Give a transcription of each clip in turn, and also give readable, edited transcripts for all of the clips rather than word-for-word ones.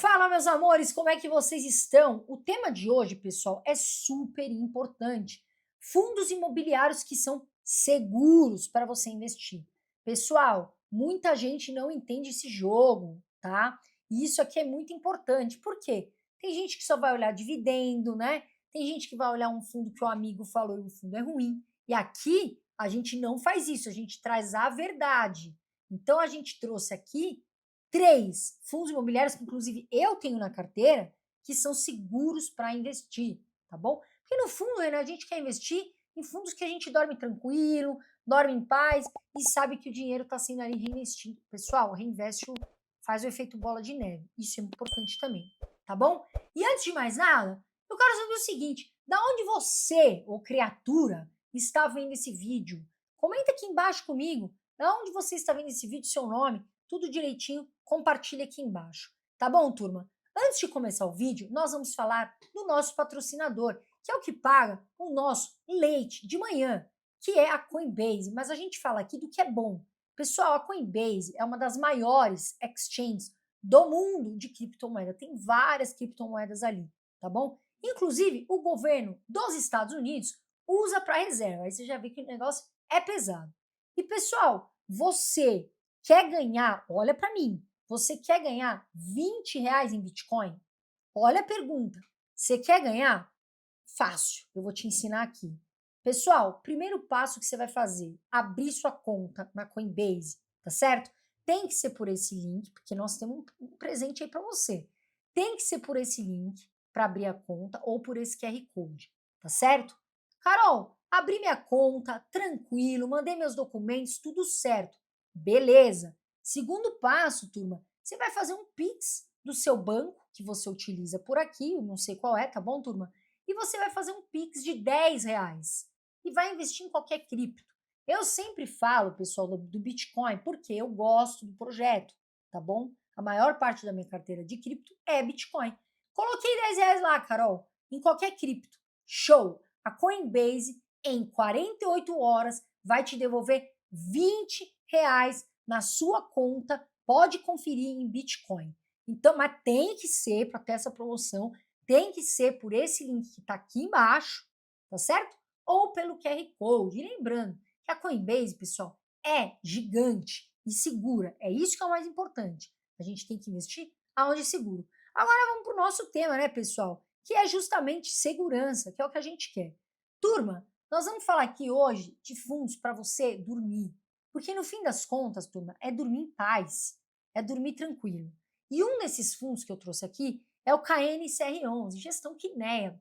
Fala, meus amores, como é que vocês estão? O tema de hoje, pessoal, é super importante. Fundos imobiliários que são seguros para você investir. Pessoal, muita gente não entende esse jogo, tá? E isso aqui é muito importante. Por quê? Tem gente que só vai olhar dividendo, né? Tem gente que vai olhar um fundo que o amigo falou e o fundo é ruim. E aqui a gente não faz isso, a gente traz a verdade. Então a gente trouxe aqui três fundos imobiliários que, inclusive, eu tenho na carteira, que são seguros para investir, tá bom? Porque, no fundo, né, a gente quer investir em fundos que a gente dorme tranquilo, dorme em paz e sabe que o dinheiro está sendo ali reinvestido. Pessoal, reinveste, faz o efeito bola de neve. Isso é importante também, tá bom? E antes de mais nada, eu quero saber o seguinte: da onde você, ou criatura, está vendo esse vídeo? Comenta aqui embaixo comigo. Da onde você está vendo esse vídeo, seu nome, tudo direitinho, compartilha aqui embaixo. Tá bom, turma? Antes de começar o vídeo, nós vamos falar do nosso patrocinador, que é o que paga o nosso leite de manhã, que é a Coinbase. Mas a gente fala aqui do que é bom. Pessoal, a Coinbase é uma das maiores exchanges do mundo de criptomoeda. Tem várias criptomoedas ali, tá bom? Inclusive, o governo dos Estados Unidos usa para reserva. Aí você já vê que o negócio é pesado. E, pessoal, você quer ganhar, olha para mim, você quer ganhar R$ 20 em Bitcoin? Olha a pergunta. Você quer ganhar? Fácil, eu vou te ensinar aqui. Pessoal, primeiro passo que você vai fazer, abrir sua conta na Coinbase, tá certo? Tem que ser por esse link, porque nós temos um presente aí para você. Tem que ser por esse link para abrir a conta ou por esse QR Code, tá certo? Carol, abri minha conta, tranquilo, mandei meus documentos, tudo certo. Beleza. Segundo passo, turma, você vai fazer um Pix do seu banco que você utiliza por aqui, eu não sei qual é, tá bom, turma? E você vai fazer um Pix de R$ 10 e vai investir em qualquer cripto. Eu sempre falo, pessoal, do Bitcoin, porque eu gosto do projeto, tá bom? A maior parte da minha carteira de cripto é Bitcoin. Coloquei R$ 10 lá, Carol, em qualquer cripto. Show! A Coinbase, em 48 horas, vai te devolver R$ 20 na sua conta. Pode conferir em Bitcoin. Então, mas tem que ser, para ter essa promoção, tem que ser por esse link que está aqui embaixo, tá certo? Ou pelo QR Code. E lembrando que a Coinbase, pessoal, é gigante e segura. É isso que é o mais importante. A gente tem que investir aonde é seguro. Agora vamos para o nosso tema, né, pessoal? Que é justamente segurança, que é o que a gente quer. Turma, nós vamos falar aqui hoje de fundos para você dormir. Porque no fim das contas, turma, é dormir em paz, é dormir tranquilo. E um desses fundos que eu trouxe aqui é o KNCR11, gestão Kinea.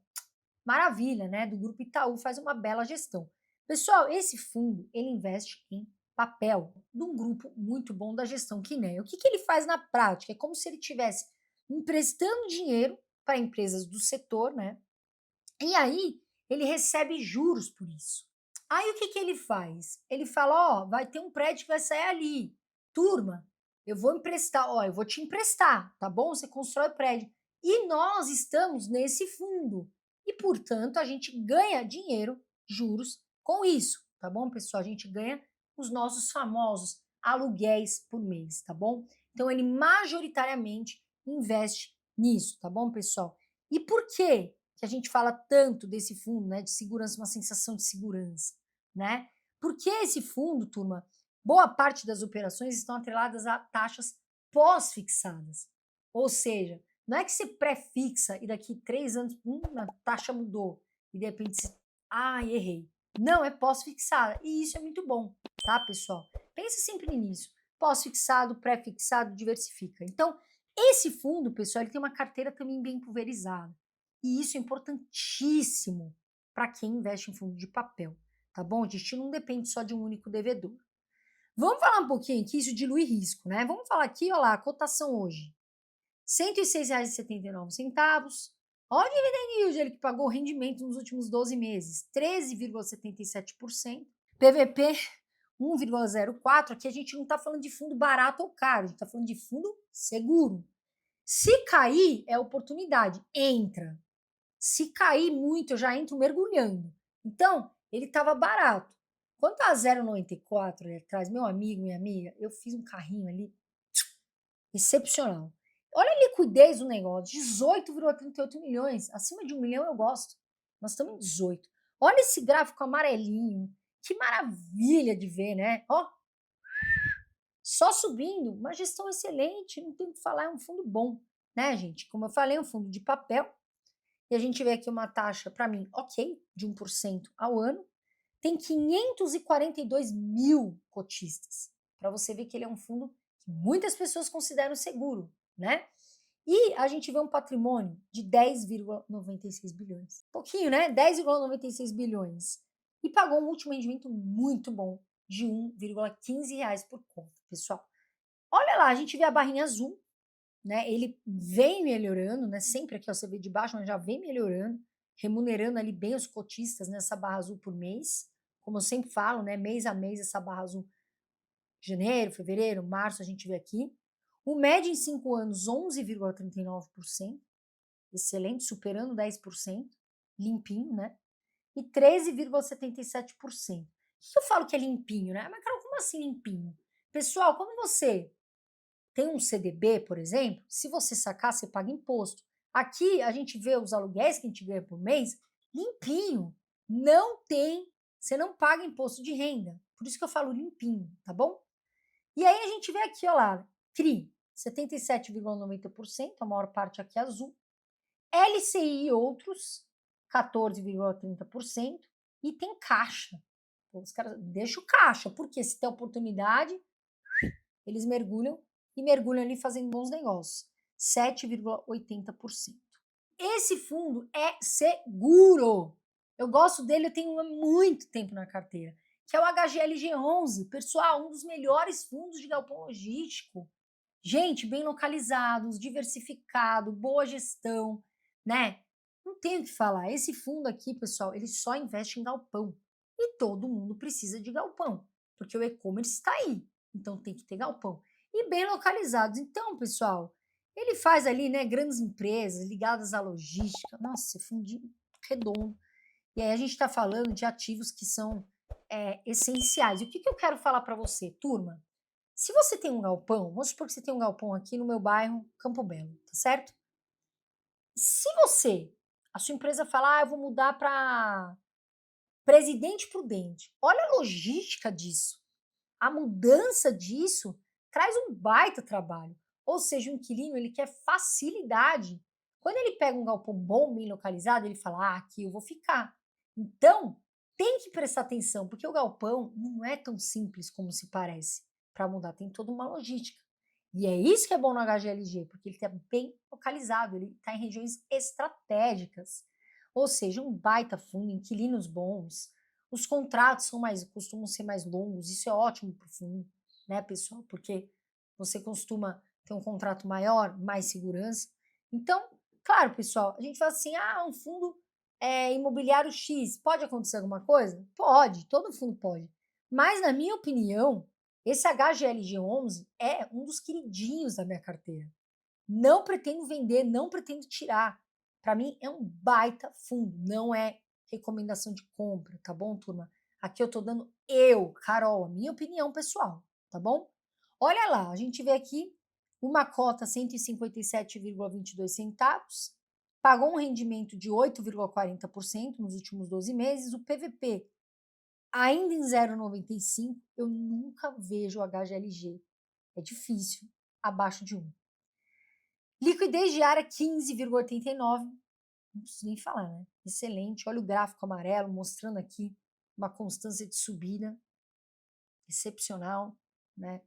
Maravilha, né? Do Grupo Itaú, faz uma bela gestão. Pessoal, esse fundo, ele investe em papel de um grupo muito bom da gestão Kinea. O que ele faz na prática? É como se ele estivesse emprestando dinheiro para empresas do setor, né? E aí, ele recebe juros por isso. Aí, o que ele faz? Ele fala, ó, vai ter um prédio que vai sair ali. Turma, eu vou emprestar, ó, eu vou te emprestar, tá bom? Você constrói o prédio. E nós estamos nesse fundo. E, portanto, a gente ganha dinheiro, juros, com isso, tá bom, pessoal? A gente ganha os nossos famosos aluguéis por mês, tá bom? Então, ele majoritariamente investe nisso, tá bom, pessoal? E por quê que a gente fala tanto desse fundo, né, de segurança, uma sensação de segurança, né? Porque esse fundo, turma, boa parte das operações estão atreladas a taxas pós-fixadas. Ou seja, não é que você pré-fixa e daqui 3 anos, a taxa mudou e de repente você, errei. Não, é pós-fixada. E isso é muito bom, tá, pessoal? Pensa sempre nisso. Pós-fixado, pré-fixado, diversifica. Então, esse fundo, pessoal, ele tem uma carteira também bem pulverizada. E isso é importantíssimo para quem investe em fundo de papel, tá bom? O destino não depende só de um único devedor. Vamos falar um pouquinho que isso dilui risco, né? Vamos falar aqui, olha lá, a cotação hoje. R$ 106,79. Olha o dividend yield, ele que pagou o rendimento nos últimos 12 meses, 13,77%. PVP 1,04%. Aqui a gente não está falando de fundo barato ou caro, a gente está falando de fundo seguro. Se cair, é oportunidade, entra. Se cair muito, eu já entro mergulhando. Então, ele estava barato. Quando tá 0,94 ali atrás, meu amigo, minha amiga, eu fiz um carrinho ali excepcional. Olha a liquidez do negócio, 18,38 milhões. Acima de 1 milhão eu gosto. Nós estamos em 18. Olha esse gráfico amarelinho. Que maravilha de ver, né? Ó, só subindo, uma gestão excelente, não tem o que falar, é um fundo bom, né, gente? Como eu falei, é um fundo de papel. E a gente vê aqui uma taxa, para mim, ok, de 1% ao ano. Tem 542 mil cotistas. Para você ver que ele é um fundo que muitas pessoas consideram seguro, né? E a gente vê um patrimônio de 10,96 bilhões. Pouquinho, né? 10,96 bilhões. E pagou um último rendimento muito bom, de R$ 1,15 por conta, pessoal. Olha lá, a gente vê a barrinha azul, né? Ele vem melhorando, né? Sempre aqui, ó, você vê de baixo, mas já vem melhorando, remunerando ali bem os cotistas nessa barra azul por mês. Como eu sempre falo, né? Mês a mês, essa barra azul, janeiro, fevereiro, março, a gente vê aqui. O médio em 5 anos, 11,39%, excelente, superando 10%, limpinho, né? E 13,77%. O que eu falo que é limpinho, né? Mas, Carol, como assim limpinho? Pessoal, quando você tem um CDB, por exemplo, se você sacar, você paga imposto. Aqui a gente vê os aluguéis que a gente ganha por mês limpinho. Não tem, você não paga imposto de renda. Por isso que eu falo limpinho, tá bom? E aí a gente vê aqui, ó lá, CRI, 77,90%, a maior parte aqui é azul. LCI e outros, 14,30%. E tem caixa. Pô, os caras deixam caixa, porque se tem oportunidade, eles mergulham e mergulham ali fazendo bons negócios. 7,80%. Esse fundo é seguro. Eu gosto dele, eu tenho há muito tempo na carteira, que é o HGLG11. Pessoal, um dos melhores fundos de galpão logístico. Gente, bem localizados, diversificado, boa gestão, né? Não tenho o que falar. Esse fundo aqui, pessoal, ele só investe em galpão. E todo mundo precisa de galpão, porque o e-commerce está aí. Então tem que ter galpão. E bem localizados. Então, pessoal, ele faz ali, né, grandes empresas ligadas à logística. Nossa, é fundinho redondo. E aí a gente está falando de ativos que são essenciais. E o que eu quero falar para você, turma? Se você tem um galpão, vamos supor que você tem um galpão aqui no meu bairro, Campo Belo, tá certo? Se você, a sua empresa falar, eu vou mudar para Presidente Prudente, olha a logística disso. A mudança disso traz um baita trabalho. Ou seja, o inquilino ele quer facilidade. Quando ele pega um galpão bom, bem localizado, ele fala: ah, aqui eu vou ficar. Então, tem que prestar atenção, porque o galpão não é tão simples como se parece. Para mudar, tem toda uma logística. E é isso que é bom no HGLG, porque ele está bem localizado, ele está em regiões estratégicas. Ou seja, um baita fundo, inquilinos bons, os contratos costumam ser mais longos, isso é ótimo para o fundo, né, pessoal? Porque você costuma ter um contrato maior, mais segurança. Então, claro, pessoal, a gente fala assim, um fundo imobiliário X, pode acontecer alguma coisa? Pode, todo fundo pode. Mas, na minha opinião, esse HGLG11 é um dos queridinhos da minha carteira. Não pretendo vender, não pretendo tirar. Para mim, é um baita fundo, não é recomendação de compra, tá bom, turma? Aqui eu tô dando Carol, a minha opinião pessoal, tá bom? Olha lá, a gente vê aqui uma cota 157,22 centavos, pagou um rendimento de 8,40% nos últimos 12 meses, o PVP ainda em 0,95, eu nunca vejo o HGLG, é difícil, abaixo de 1. Liquidez diária 15,89, não preciso nem falar, né? Excelente. Olha o gráfico amarelo mostrando aqui uma constância de subida excepcional, né?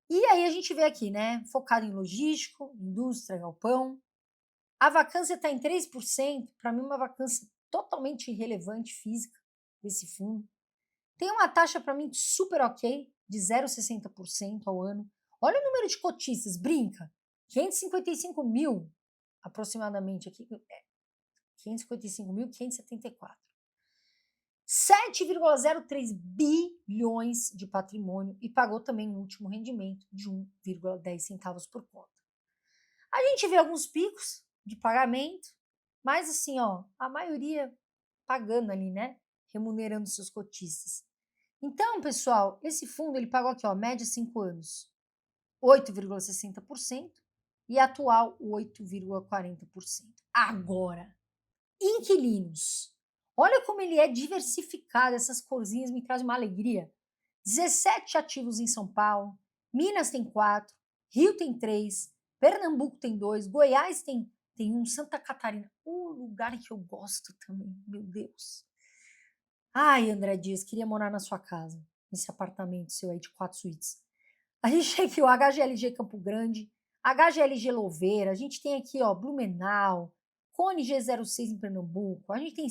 E aí a gente vê aqui, né? Focado em logístico, indústria, galpão. A vacância está em 3%, para mim uma vacância totalmente irrelevante física desse fundo. Tem uma taxa para mim super ok, de 0,60% ao ano. Olha o número de cotistas, brinca. 555 mil aproximadamente aqui, 555.574. 7,03 bilhões de patrimônio e pagou também um último rendimento de 1,10 centavos por conta. A gente vê alguns picos de pagamento, mas assim, ó, a maioria pagando ali, né? Remunerando seus cotistas. Então, pessoal, esse fundo ele pagou aqui, ó, média 5 anos, 8,60%, e atual 8,40%. Agora, inquilinos. Olha como ele é diversificado, essas corzinhas me trazem uma alegria. 17 ativos em São Paulo, Minas tem 4, Rio tem 3, Pernambuco tem 2, Goiás tem 1, Santa Catarina, um lugar que eu gosto também, meu Deus. Ai, André Dias, queria morar na sua casa, nesse apartamento seu aí de 4 suítes. A gente tem aqui o HGLG Campo Grande, HGLG Louveira, a gente tem aqui, ó, Blumenau, Cone G06 em Pernambuco, a gente tem,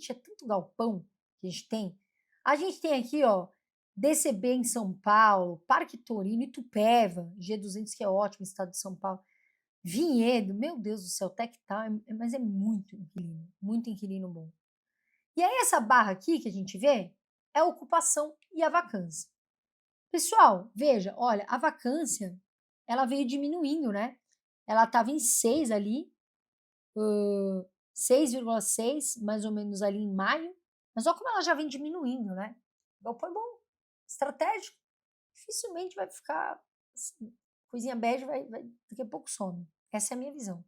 é tanto galpão que a gente tem. A gente tem aqui, ó, DCB em São Paulo, Parque Torino, Itupeva, G200 que é ótimo, estado de São Paulo. Vinhedo, meu Deus do céu, Tectal, mas é muito inquilino bom. E aí essa barra aqui que a gente vê é a ocupação e a vacância. Pessoal, veja, olha, a vacância, ela veio diminuindo, né? Ela estava em 6 ali, 6,6, mais ou menos ali em maio, mas olha como ela já vem diminuindo, né? Galpão é bom, estratégico, dificilmente vai ficar assim, coisinha bege, daqui a pouco some. Essa é a minha visão.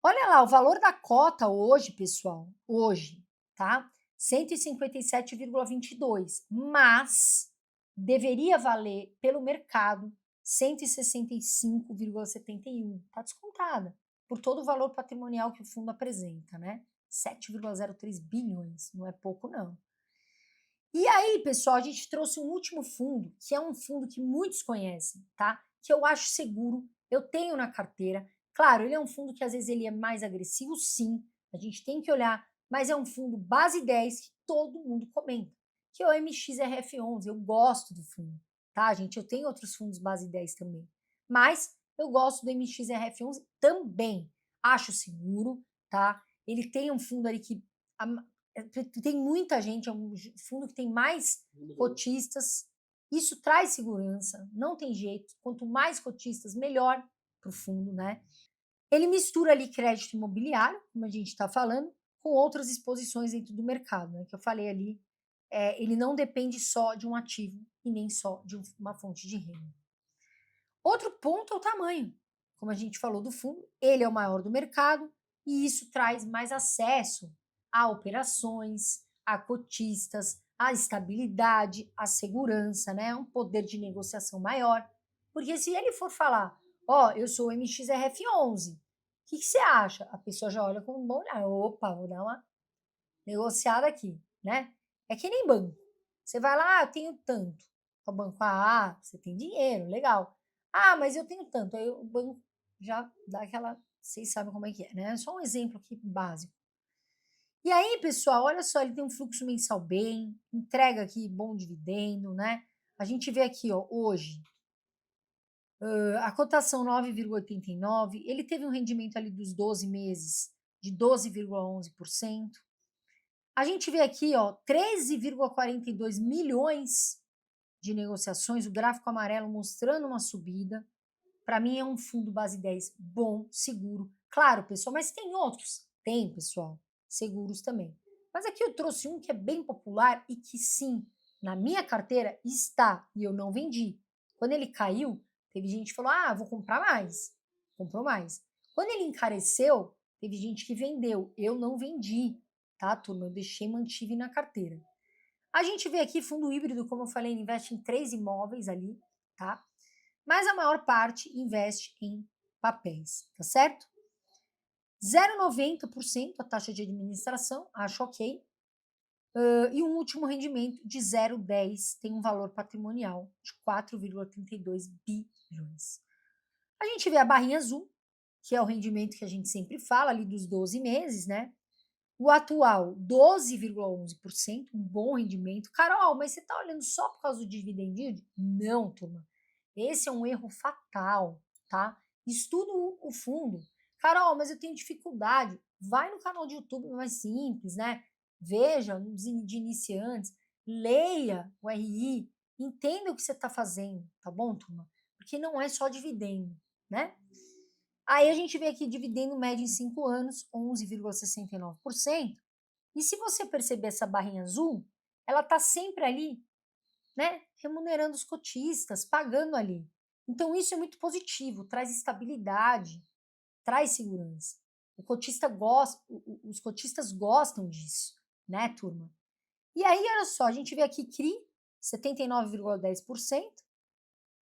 Olha lá, o valor da cota hoje, pessoal, hoje, tá? 157,22, mas deveria valer pelo mercado 165,71. Tá descontada por todo o valor patrimonial que o fundo apresenta, né? 7,03 bilhões, não é pouco não. E aí, pessoal, a gente trouxe um último fundo, que é um fundo que muitos conhecem, tá? Que eu acho seguro, eu tenho na carteira. Claro, ele é um fundo que às vezes ele é mais agressivo, sim, a gente tem que olhar, mas é um fundo base 10 que todo mundo comenta, que é o MXRF11. Eu gosto do fundo, tá, gente? Eu tenho outros fundos base 10 também, mas eu gosto do MXRF11 também. Acho seguro, tá? Ele tem um fundo ali que tem muita gente, é um fundo que tem mais cotistas, isso traz segurança, não tem jeito, quanto mais cotistas, melhor para o fundo, né? Ele mistura ali crédito imobiliário, como a gente está falando, com outras exposições dentro do mercado, né? Que eu falei ali, ele não depende só de um ativo e nem só de uma fonte de renda. Outro ponto é o tamanho. Como a gente falou do fundo, ele é o maior do mercado e isso traz mais acesso a operações, a cotistas, a estabilidade, a segurança, né? Um poder de negociação maior. Porque se ele for falar, ó, eu sou o MXRF11, o que você acha? A pessoa já olha com um bom olhar. Opa, vou dar uma negociada aqui, né? É que nem banco. Você vai lá, eu tenho tanto. O banco, você tem dinheiro, legal. Ah, mas eu tenho tanto. Aí o banco já dá aquela. Vocês sabem como é que é, né? É só um exemplo aqui básico. E aí, pessoal, olha só, ele tem um fluxo mensal bem, entrega aqui bom dividendo, né? A gente vê aqui, ó, hoje, a cotação 9,89, ele teve um rendimento ali dos 12 meses de 12,11%. A gente vê aqui, ó, 13,42 milhões de negociações, o gráfico amarelo mostrando uma subida. Para mim é um fundo base 10 bom, seguro. Claro, pessoal, mas tem outros? Tem, pessoal, seguros também. Mas aqui eu trouxe um que é bem popular e que sim, na minha carteira está e eu não vendi. Quando ele caiu, teve gente que falou: "Ah, vou comprar mais". Comprou mais. Quando ele encareceu, teve gente que vendeu. Eu não vendi, tá, turma? Eu deixei, mantive na carteira. A gente vê aqui fundo híbrido, como eu falei, ele investe em 3 imóveis ali, tá? Mas a maior parte investe em papéis, tá certo? 0,90% a taxa de administração, acho ok. E um último rendimento de 0,10 tem um valor patrimonial de 4,32 bilhões. A gente vê a barrinha azul, que é o rendimento que a gente sempre fala ali dos 12 meses, né? O atual, 12,11%, um bom rendimento. Carol, mas você está olhando só por causa do dividend yield? Não, turma. Esse é um erro fatal, tá? Estuda o fundo. Carol, mas eu tenho dificuldade. Vai no canal de YouTube mais simples, né? Veja de iniciantes, leia o RI, entenda o que você está fazendo, tá bom, turma? Porque não é só dividendo, né? Aí a gente vê aqui dividendo médio em 5 anos, 11,69%. E se você perceber essa barrinha azul, ela está sempre ali, né, remunerando os cotistas, pagando ali. Então isso é muito positivo, traz estabilidade, traz segurança. Os cotistas gostam disso, né, turma? E aí, olha só, a gente vê aqui CRI, 79,10%,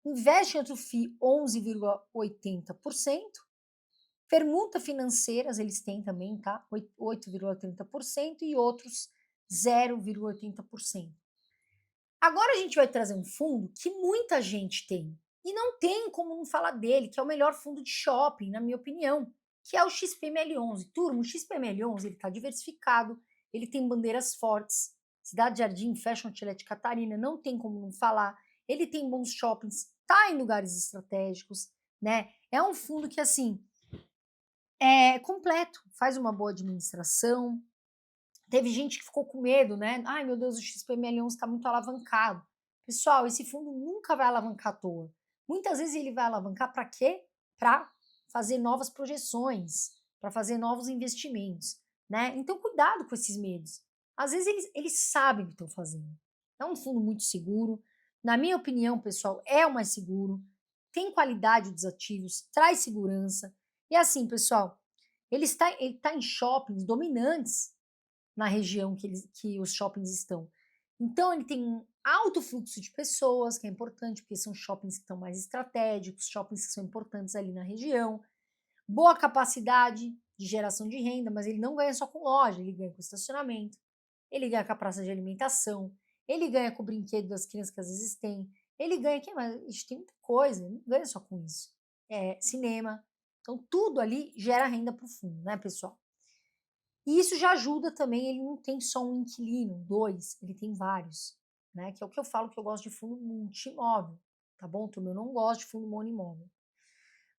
investe em outro FII, 11,80%, permuta financeiras, eles têm também, tá? 8,30% e outros 0,80%. Agora a gente vai trazer um fundo que muita gente tem, e não tem como não falar dele, que é o melhor fundo de shopping, na minha opinião, que é o XPML11. Turma, o XPML11 ele está diversificado, ele tem bandeiras fortes, Cidade Jardim, Fashion Outlet Catarina, não tem como não falar, ele tem bons shoppings, está em lugares estratégicos, né? É um fundo que, assim, é completo, faz uma boa administração. Teve gente que ficou com medo, né? Ai, meu Deus, o XPML11 está muito alavancado. Pessoal, esse fundo nunca vai alavancar à toa. Muitas vezes ele vai alavancar para quê? Para fazer novas projeções, para fazer novos investimentos, né? Então, cuidado com esses medos. Às vezes eles sabem o que estão fazendo. É um fundo muito seguro. Na minha opinião, pessoal, é o mais seguro. Tem qualidade dos ativos, traz segurança. E assim, pessoal, ele tá em shoppings dominantes na região que os shoppings estão. Então, ele tem um alto fluxo de pessoas, que é importante, porque são shoppings que estão mais estratégicos, shoppings que são importantes ali na região. Boa capacidade de geração de renda, mas ele não ganha só com loja, ele ganha com estacionamento, ele ganha com a praça de alimentação, ele ganha com o brinquedo das crianças que às vezes têm, ele ganha, que mais? A gente tem muita coisa, ele não ganha só com isso. Cinema. Então, tudo ali gera renda para o fundo, né, pessoal? E isso já ajuda também, ele não tem só um inquilino, dois, ele tem vários, né? Que é o que eu falo que eu gosto de fundo multimóvel, tá bom, turma? Eu não gosto de fundo monoimóvel.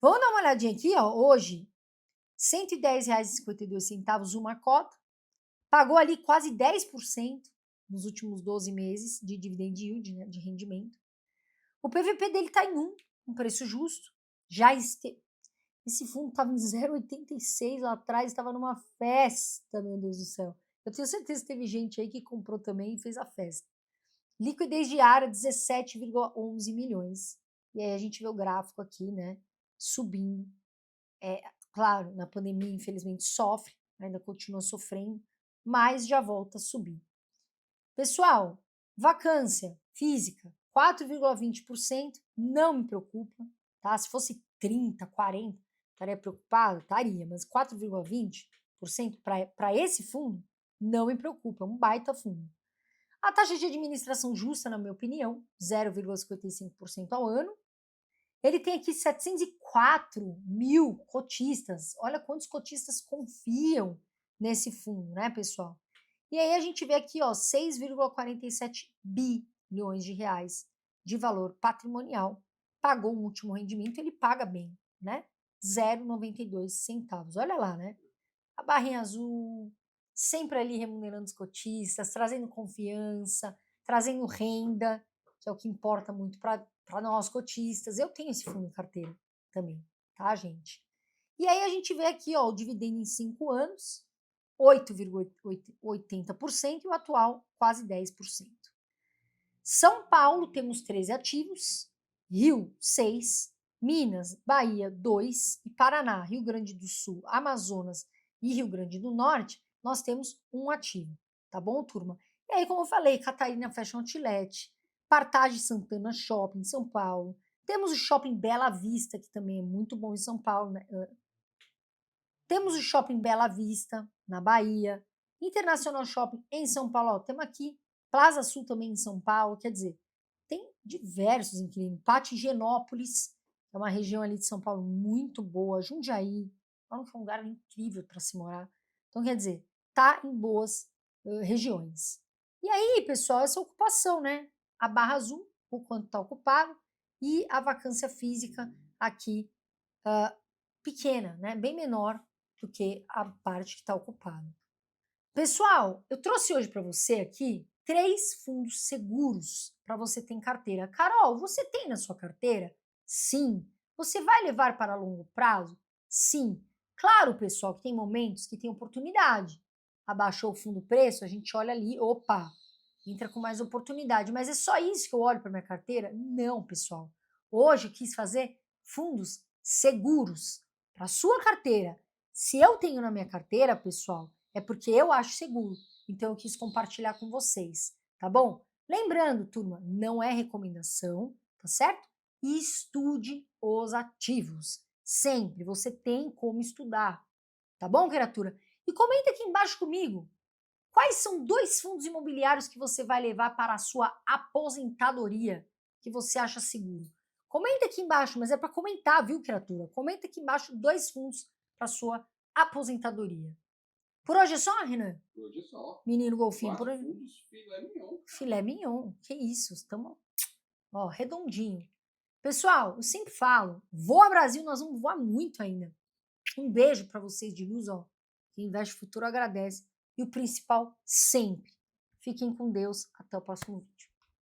Vamos dar uma olhadinha aqui, ó. Hoje, R$ 110,52 uma cota, pagou ali quase 10% nos últimos 12 meses de dividend yield, né, de rendimento. O PVP dele está em um preço justo, esse fundo estava em 0,86 lá atrás, estava numa festa, meu Deus do céu. Eu tenho certeza que teve gente aí que comprou também e fez a festa. Liquidez diária, 17,11 milhões. E aí a gente vê o gráfico aqui, né, subindo. Claro, na pandemia, infelizmente, sofre, ainda continua sofrendo, mas já volta a subir. Pessoal, vacância física, 4,20%, não me preocupa, tá? Se fosse 30, 40, estaria preocupado? Estaria, mas 4,20% para esse fundo não me preocupa, é um baita fundo. A taxa de administração justa, na minha opinião, 0,55% ao ano. Ele tem aqui 704 mil cotistas. Olha quantos cotistas confiam nesse fundo, né, pessoal? E aí a gente vê aqui, ó, 6,47 bilhões de reais de valor patrimonial. Pagou o último rendimento, ele paga bem, né? 0,92 centavos. Olha lá, né? A barrinha azul, sempre ali remunerando os cotistas, trazendo confiança, trazendo renda, que é o que importa muito para nós cotistas. Eu tenho esse fundo em carteira também, tá, gente? E aí a gente vê aqui, ó, o dividendo em 5 anos, 8,80% e o atual quase 10%. São Paulo temos 13 ativos, Rio 6, Minas, Bahia 2 e Paraná, Rio Grande do Sul, Amazonas e Rio Grande do Norte, nós temos um ativo, tá bom, turma? E aí, como eu falei, Catarina Fashion Outlet, Partage Santana Shopping, São Paulo, temos o Shopping Bela Vista, que também é muito bom em São Paulo, né? Temos o Shopping Bela Vista, na Bahia, Internacional Shopping em São Paulo, ó, temos aqui, Plaza Sul também em São Paulo, quer dizer, tem diversos inquilinos, Pátio Higienópolis, é uma região ali de São Paulo muito boa, Jundiaí, é um lugar incrível para se morar. Então, quer dizer, tá em boas regiões. E aí, pessoal, essa ocupação, né? A barra azul, o quanto está ocupado, e a vacância física aqui pequena, né? Bem menor do que a parte que está ocupada. Pessoal, eu trouxe hoje para você aqui 3 fundos seguros para você ter em carteira. Carol, você tem na sua carteira? Sim. Você vai levar para longo prazo? Sim. Claro, pessoal, que tem momentos que tem oportunidade. Abaixou o fundo preço, a gente olha ali, opa, entra com mais oportunidade. Mas é só isso que eu olho para minha carteira? Não, pessoal. Hoje eu quis fazer fundos seguros para sua carteira. Se eu tenho na minha carteira, pessoal, é porque eu acho seguro. Então eu quis compartilhar com vocês, tá bom? Lembrando, turma, não é recomendação, tá certo? Estude os ativos. Sempre você tem como estudar, tá bom, criatura? E comenta aqui embaixo comigo. Quais são 2 fundos imobiliários que você vai levar para a sua aposentadoria que você acha seguro? Comenta aqui embaixo, mas é para comentar, viu, criatura? Comenta aqui embaixo 2 fundos para a sua aposentadoria. Por hoje é só, Renan? Por hoje é só. Menino golfinho, 4 por hoje. fundos filé mignon. Filé mignon. Que isso, estamos, ó, redondinho. Pessoal, eu sempre falo, voa Brasil, nós vamos voar muito ainda. Um beijo para vocês de luz, ó. Quem investe futuro agradece. E o principal, sempre. Fiquem com Deus. Até o próximo vídeo.